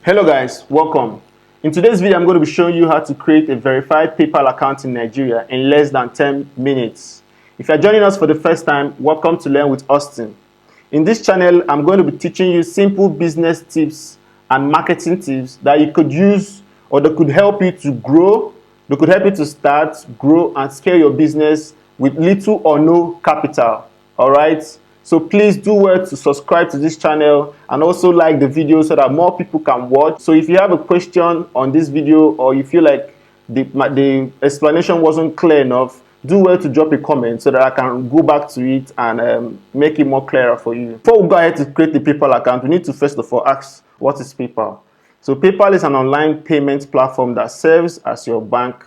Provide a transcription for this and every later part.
Hello guys, welcome. In today's video, I'm going to be showing you how to create a verified PayPal account in Nigeria in less than 10 minutes. If you're joining us for the first time, welcome to Learn with Austin. In this channel, I'm going to be teaching you simple business tips and marketing tips that you could use or that could help you to grow, that could help you to start, grow, and scale your business with little or no capital. All right? So please do well to subscribe to this channel and also like the video so that more people can watch. So if you have a question on this video or you feel like the explanation wasn't clear enough, do well to drop a comment so that I can go back to it and make it more clearer for you. Before we go ahead to create the PayPal account, we need to first of all ask, what is PayPal? So PayPal is an online payment platform that serves as your bank,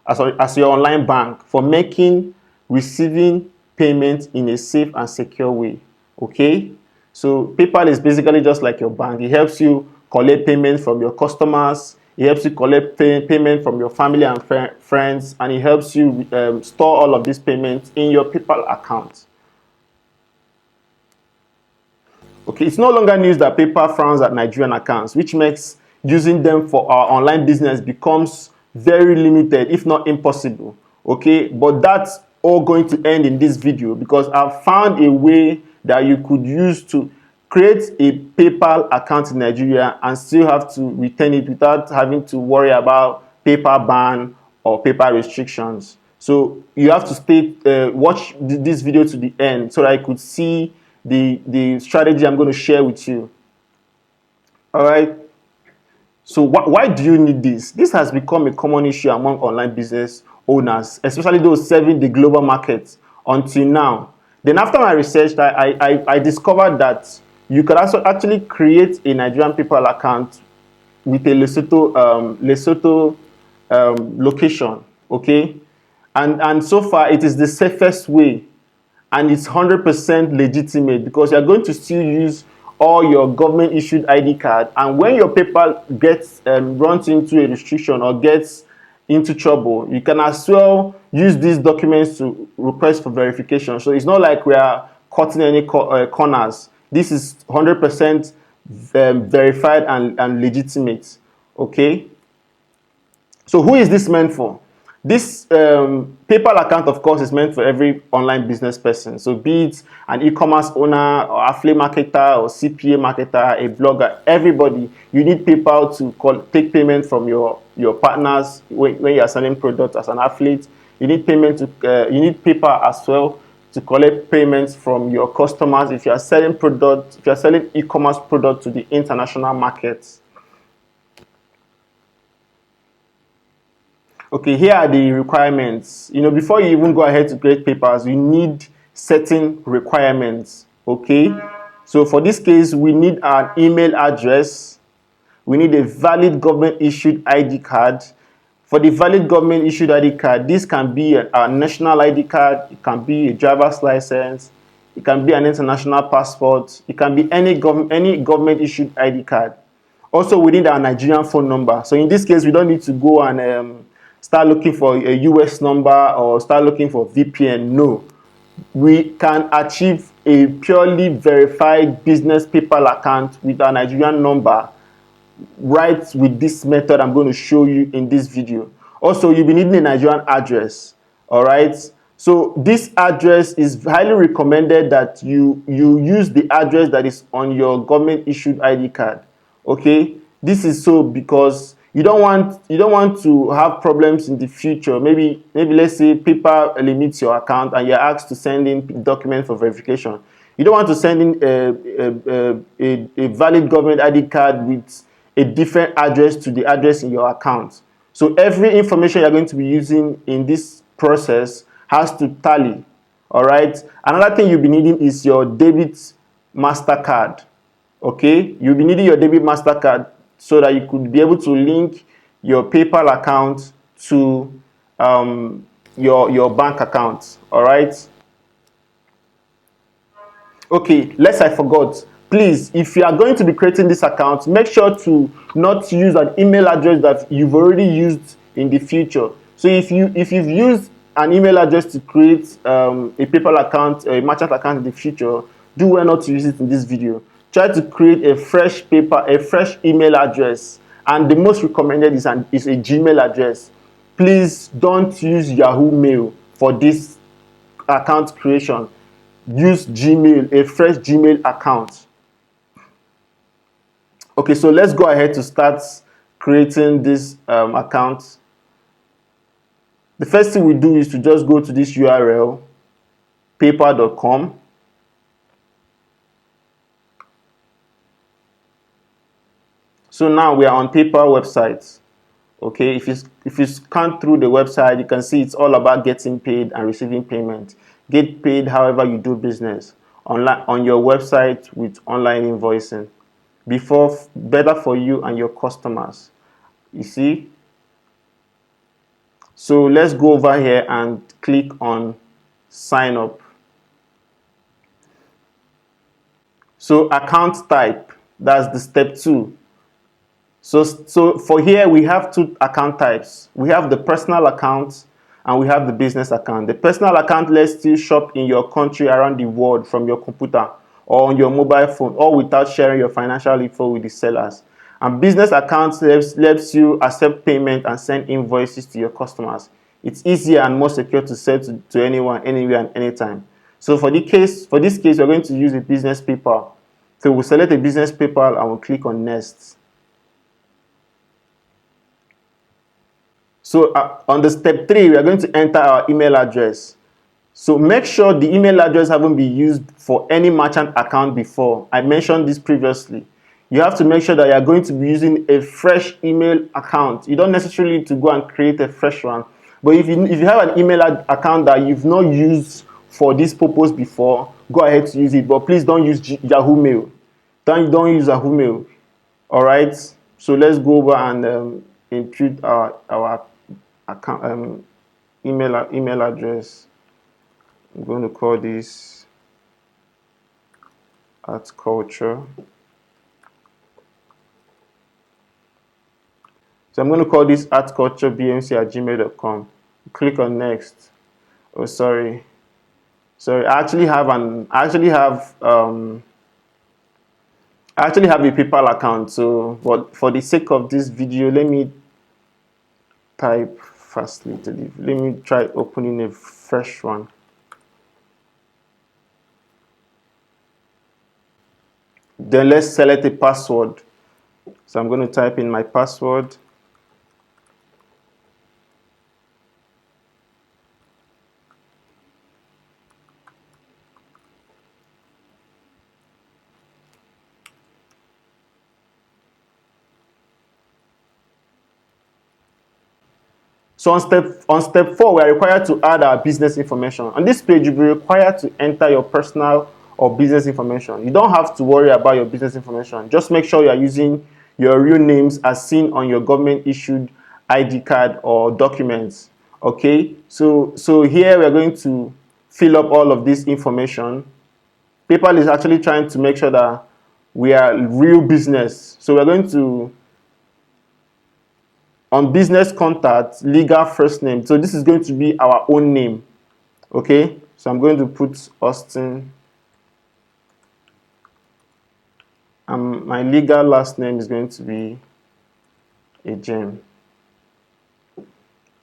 as your online bank for making, receiving payment in a safe and secure way. Okay, so PayPal is basically just like your bank. It helps you collect payment from your customers, it helps you collect payment from your family and friends, and it helps you store all of these payments in your PayPal account. Okay, it's no longer news that PayPal frowns at Nigerian accounts, which makes using them for our online business becomes very limited, if not impossible. Okay, but that's all going to end in this video because I've found a way that you could use to create a PayPal account in Nigeria and still have to retain it without having to worry about PayPal ban or PayPal restrictions. So you have to watch this video to the end so that I could see the strategy I'm going to share with you. All right. So why do you need this? This has become a common issue among online business owners, especially those serving the global market until now. Then after my research, I discovered that you could also actually create a Nigerian PayPal account with a Lesotho location, okay? And so far, it is the safest way and it's 100% legitimate because you're going to still use all your government issued ID card, and when your PayPal gets runs into a restriction or gets into trouble, you can as well use these documents to request for verification. So it's not like we are cutting any corners. This is 100% verified and legitimate. Okay. So who is this meant for? This PayPal account, of course, is meant for every online business person. So be it an e-commerce owner or affiliate marketer or CPA marketer, a blogger, everybody, you need PayPal to take payment from your partners when you are selling products as an affiliate. You need you need PayPal as well to collect payments from your customers if you are selling products, if you are selling e-commerce products to the international markets. Okay, here are the requirements. You know, before you even go ahead to create PayPal, you need certain requirements. Okay, so for this case, we need an email address. We need a valid government issued ID card. For the valid government issued ID card, this can be a national ID card, it can be a driver's license, it can be an international passport, it can be any government issued ID card. Also, we need our Nigerian phone number. So in this case, we don't need to go and start looking for a US number or start looking for VPN. No, we can achieve a purely verified business PayPal account with our Nigerian number right with this method I'm going to show you in this video. Also, you'll be needing a Nigerian address. All right. So this address is highly recommended that you use the address that is on your government issued ID card. Okay. This is so because you don't want to have problems in the future. Maybe let's say PayPal limits your account and you're asked to send in documents for verification. You don't want to send in a valid government ID card with a different address to the address in your account. So every information you're going to be using in this process has to tally. All right. Another thing you'll be needing is your debit MasterCard. Okay, you'll be needing your debit MasterCard so that you could be able to link your PayPal account to your bank account. All right. Okay, lest I forgot, please, if you are going to be creating this account, make sure to not use an email address that you've already used in the future. So if you've used an email address to create a PayPal account, a merchant account in the future, do well not to use it in this video. try to create a fresh email address, and the most recommended is a Gmail address. Please don't use Yahoo Mail for this account creation. Use Gmail, a fresh Gmail account. Okay, so let's go ahead to start creating this account. The first thing we do is to just go to this URL, paypal.com. So now we are on PayPal website. Okay, if you scan through the website, you can see it's all about getting paid and receiving payment. Get paid however you do business online on your website with online invoicing. Better for you and your customers. You see? So let's go over here and click on sign up. So account type, that's the step 2. So for here, we have 2 account types. We have the personal account and we have the business account. The personal account lets you shop in your country around the world from your computer or on your mobile phone, all without sharing your financial info with the sellers. And business account lets you accept payment and send invoices to your customers. It's easier and more secure to sell to anyone, anywhere, and anytime. So for this case, we're going to use a business PayPal. So we'll select a business PayPal and we'll click on next. So on the step 3, we are going to enter our email address. So make sure the email address haven't been used for any merchant account before. I mentioned this previously. You have to make sure that you are going to be using a fresh email account. You don't necessarily need to go and create a fresh one. But if you have an email account that you've not used for this purpose before, go ahead to use it. But please don't use Yahoo Mail. Don't use Yahoo Mail. All right. So let's go over and input our account email address. I'm going to call this art culture. So I'm going to call this artculturebmc@gmail.com. Click on next. Oh, sorry. I actually have a PayPal account. So, but for the sake of this video, let me type fastly to leave. Let me try opening a fresh one. Then let's select a password. So I'm going to type in my password. So on step 4, we are required to add our business information. On this page, you'll be required to enter your personal or business information. You don't have to worry about your business information. Just make sure you are using your real names as seen on your government-issued ID card or documents. Okay, so here we are going to fill up all of this information. PayPal is actually trying to make sure that we are real business. So we're going to, on business contact, legal first name. So this is going to be our own name. Okay, so I'm going to put Austin. My legal last name is going to be Ejem.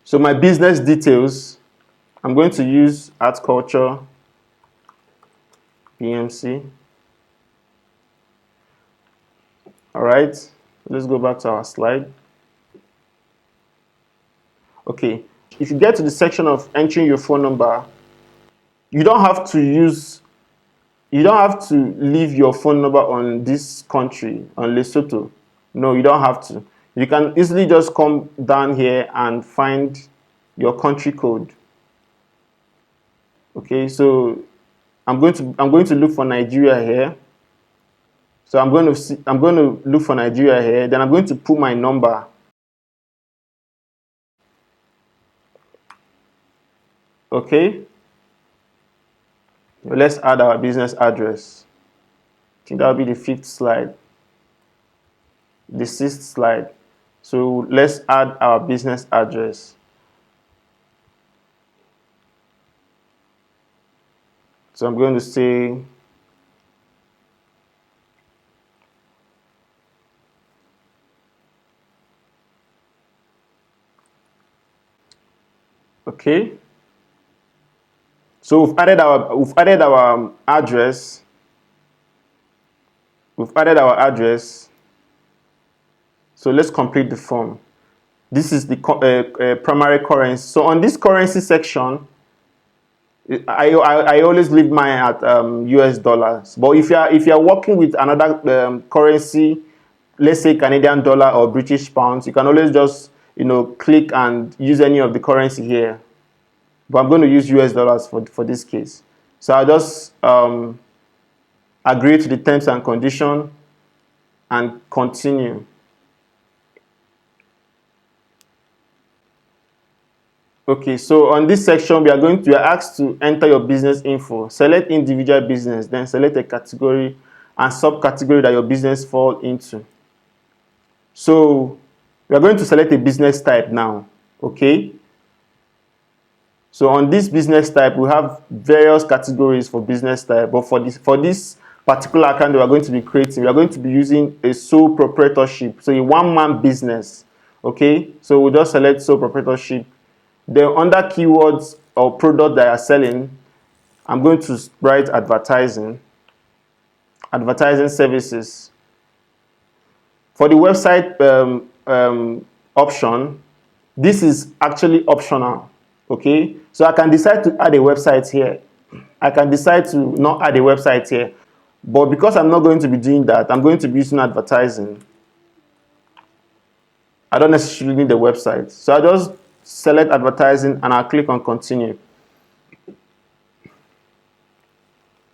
So my business details, I'm going to use Art Culture PMC. All right, let's go back to our slide. Okay, if you get to the section of entering your phone number, you don't have to leave your phone number on this country, on Lesotho. No, you don't have to. You can easily just come down here and find your country code. Okay, so I'm going to look for Nigeria here. So I'm going to look for Nigeria here. Then I'm going to put my number. Okay. Let's add our business address. I think that will be the 5th slide. The 6th slide. So let's add our business address. So I'm going to say Okay. So we've added our address. We've added our address. So let's complete the form. This is the primary currency. So on this currency section, I always leave mine at US dollars. But if you're working with another currency, let's say Canadian dollar or British pounds, you can always just click and use any of the currency here. But I'm going to use US dollars for this case. So I'll just agree to the terms and condition and continue. Okay, so on this section, we are asked to enter your business info. Select individual business, then select a category and subcategory that your business fall into. So we are going to select a business type now. Okay. So on this business type, we have various categories for business type, but for this particular account we are going to be creating, we are going to be using a sole proprietorship, so a one-man business. Okay, so we'll just select sole proprietorship. Then under keywords or product that you are selling, I'm going to write advertising services. For the website option, this is actually optional. Okay, so I can decide to add a website here. I can decide to not add a website here. But because I'm not going to be doing that, I'm going to be using advertising. I don't necessarily need the website. So I just select advertising and I'll click on continue.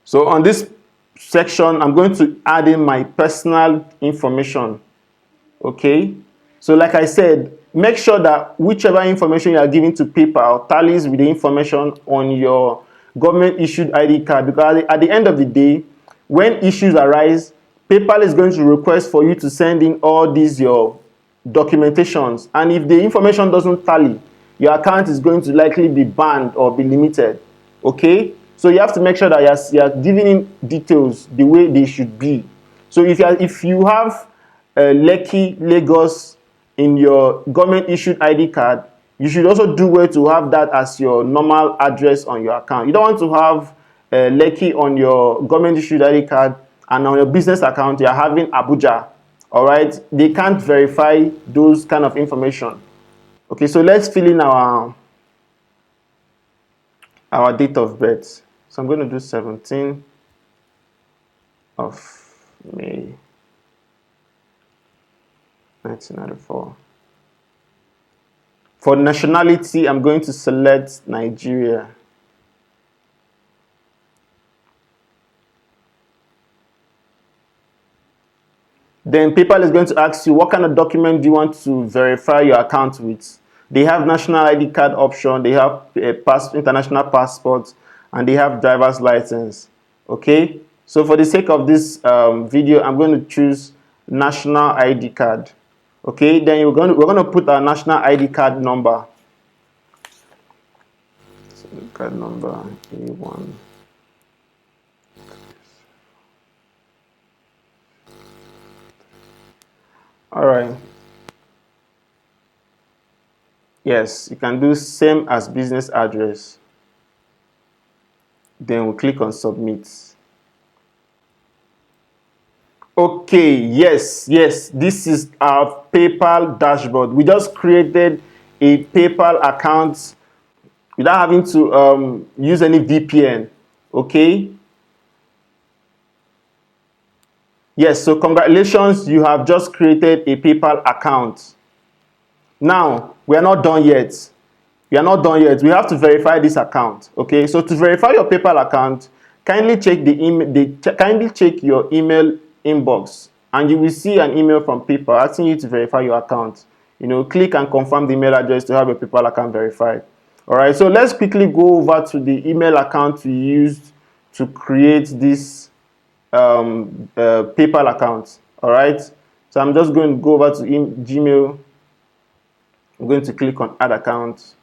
So on this section, I'm going to add in my personal information. Okay. So like I said, make sure that whichever information you are giving to PayPal tallies with the information on your government issued ID card, because at the end of the day, when issues arise, PayPal is going to request for you to send in all these your documentations, and if the information doesn't tally, your account is going to likely be banned or be limited. Okay, so you have to make sure that you are giving in details the way they should be. So if you have Lekki, Lagos in your government issued ID card, you should also do well to have that as your normal address on your account. You don't want to have Lekki on your government issued ID card and on your business account you're having Abuja. All right, they can't verify those kind of information. Okay, so let's fill in our date of birth. So I'm going to do 17th of May 1994. For nationality, I'm going to select Nigeria. Then PayPal is going to ask you what kind of document do you want to verify your account with. They have national ID card option, they have international passport, and they have driver's license. Okay, so for the sake of this video, I'm going to choose national ID card. Okay, then we're going to put our national ID card number. So card number A1. All right. Yes, you can do same as business address. Then we'll click on submit. Okay, yes, this is our PayPal dashboard. We just created a PayPal account without having to use any VPN. Okay. Yes, so congratulations, you have just created a PayPal account. Now, we are not done yet. We have to verify this account. Okay, so to verify your PayPal account, kindly check your email inbox, and you will see an email from PayPal asking you to verify your account. Click and confirm the email address to have your PayPal account verified. All right, so let's quickly go over to the email account we used to create this PayPal account. All right, so I'm just going to go over to Gmail. I'm going to click on add account.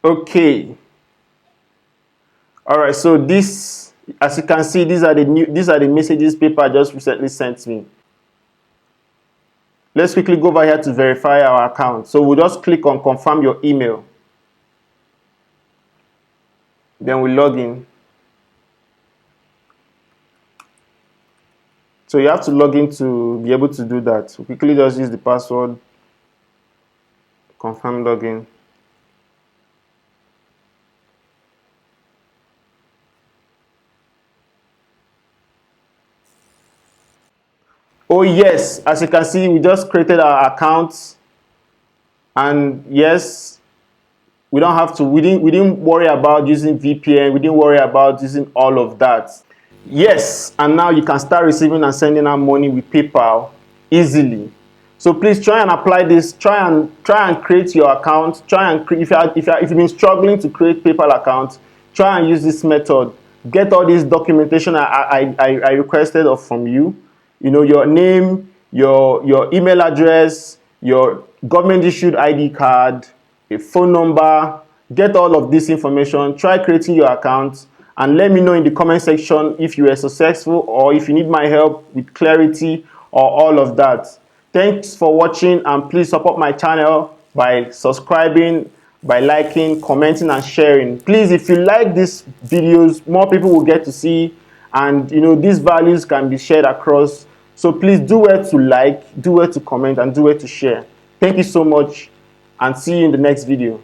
Okay. All right, so this As you can see, these are the messages PayPal just recently sent me. Let's quickly go over here to verify our account. So we'll just click on confirm your email. Then we log in. So you have to log in to be able to do that. So quickly just use the password, confirm login. Oh yes, as you can see, we just created our account, and yes, we don't have to, we didn't worry about using VPN, we didn't worry about using all of that. Yes, and now you can start receiving and sending out money with PayPal easily. So please try and apply this. Try and create your account. Try and if you've been struggling to create PayPal account, try and use this method. Get all this documentation I requested from you. You know, your name, your email address, your government issued ID card, a phone number. Get all of this information. Try creating your account and let me know in the comment section if you were successful or if you need my help with clarity or all of that. Thanks for watching, and please support my channel by subscribing, by liking, commenting and sharing. Please, if you like these videos, more people will get to see, and you know, these values can be shared across. So please do well to like, do well to comment, and do well to share. Thank you so much, and see you in the next video.